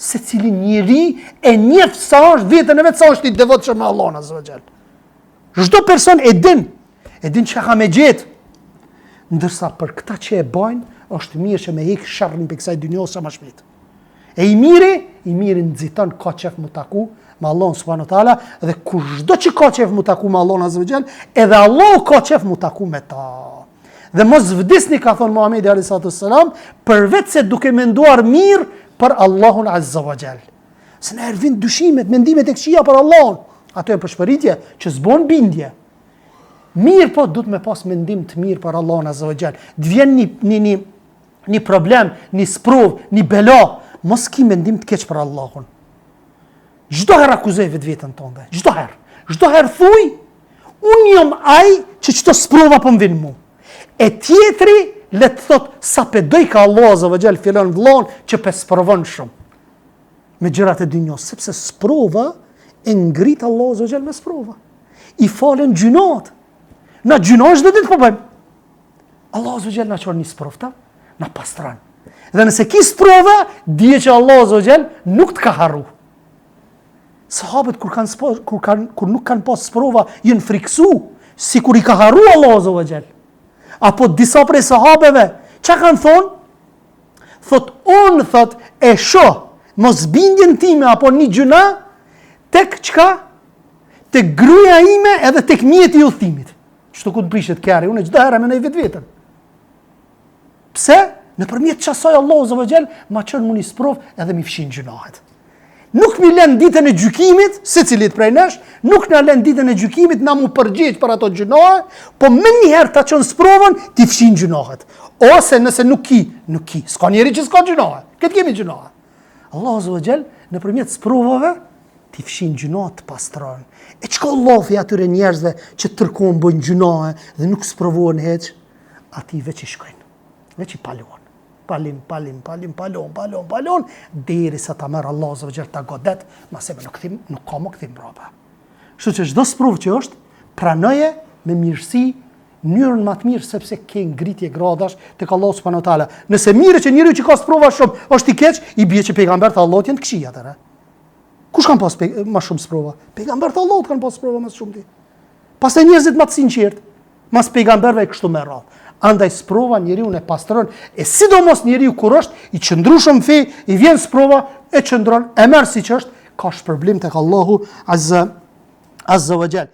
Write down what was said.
secili njeri e njeh sa është vetën e vet, sa është i devotshëm me Allahun azza wa jall. Çdo person e din çka ka me gjetë. Ndërsa për këta që e bajnë, është mirë që me hek sharrin për kësaj dynjos sa më shpejt. E i miri nxiton ka qef mu taku me Allahun subhanahu wa taala, dhe kushdo që ka qef mu taku me Allahun azza wa jall, edhe Allahu ka qef mu taku me ta. Dhe mos vdisni, ka thonë Muhamedi alayhi salatu wassalam, përveç se duke menduar mirë për Allahun azza wa jall. Se na ervin dyshimet, mendimet e këqija për Allahun, ato janë përshpëritje që s'bën bindje. Mirë po duhet me pas mendim të mirë për Allahun azza wa jall. Të vjen një problem, një sprov, një bela, mos ki mendim të keq për Allahun. Çdo herë akuzoj vetveten tënde. Çdo herë thuj, unë jam ai që çto sprova po m'vin mu. E tjetri le të thot sa pedoj ka Allah azza wa jall fillon vllon që pe sprovon shumë. Me gjërat e dynjos, sepse sprova e ngrit Allah azza wa jall me sprova. I falen gjunat. Na gjunat çdo ditë po bëjmë. Allah azza wa jall na çon një sprovta, na pastron. Dhe nëse ki sprova, dije që Allah azza wa jall nuk të ka harru. Sahabët kur nuk kanë pas sprova, jenë friksu, si kur i ka harru Allah azza wa jall. Apo disa prej sahabeve, që kanë thonë? Thot, e shoh, mos bindjen time, apo një gjuna, tek qka? Tek gruaja ime edhe tek mjeti i udhëtimit. Çto ku të prishet kërri, unë çdo herë mendoj vetën. Pse? Nëpërmjet çasoj Allahu azza wa jall ma çon më një sprov edhe mi fshin gjunahet. Nuk mi lën ditën e gjykimit, secilit prej nesh, nuk na lën ditën e gjykimit na mu përgjigj për ato gjunahe, po më njëherë ta çon sprovën ti fshin gjunahet. Ose nëse nuk ki, s'ka njeri që s'ka gjunahe. Këtë kemi gjunahe. Allahu azza wa jall nëpërmjet sprovave ti fshin gjunahet të pastron. E çka Allahu atyre njerëzve që tërkohën bëjnë gjunahe dhe nuk sprovohen hiç, ati veç i shkojnë. Veç i palon. Palon, deri sa ta merr Allah azza wa jall ta godet, mase nuk ka më kthim mbrapa. Kështu që çdo sprovë që është, pranoje me mirësi, mënyrën më të mirë, sepse ke ngritje gradash tek Allah subhanahu wa taala. Nëse mirë që njeriu që ka sprova shumë është i keq, i bie që pejgambert e Allahut janë të këqij atëherë. Kush kanë pas më shumë sprova? Pejgambert e Allahut kanë pas sprova më shumë ti. Pastaj njerëzit më të sinqert, mas pejgamberëve kështu me radhë. Andaj sprova njeriu e pastron, e sidomos njeriu kur është i qëndrueshëm fe, i vjen sprova, e qëndron, e merr siç është, ka shpërblim tek Allahu azza wa jall.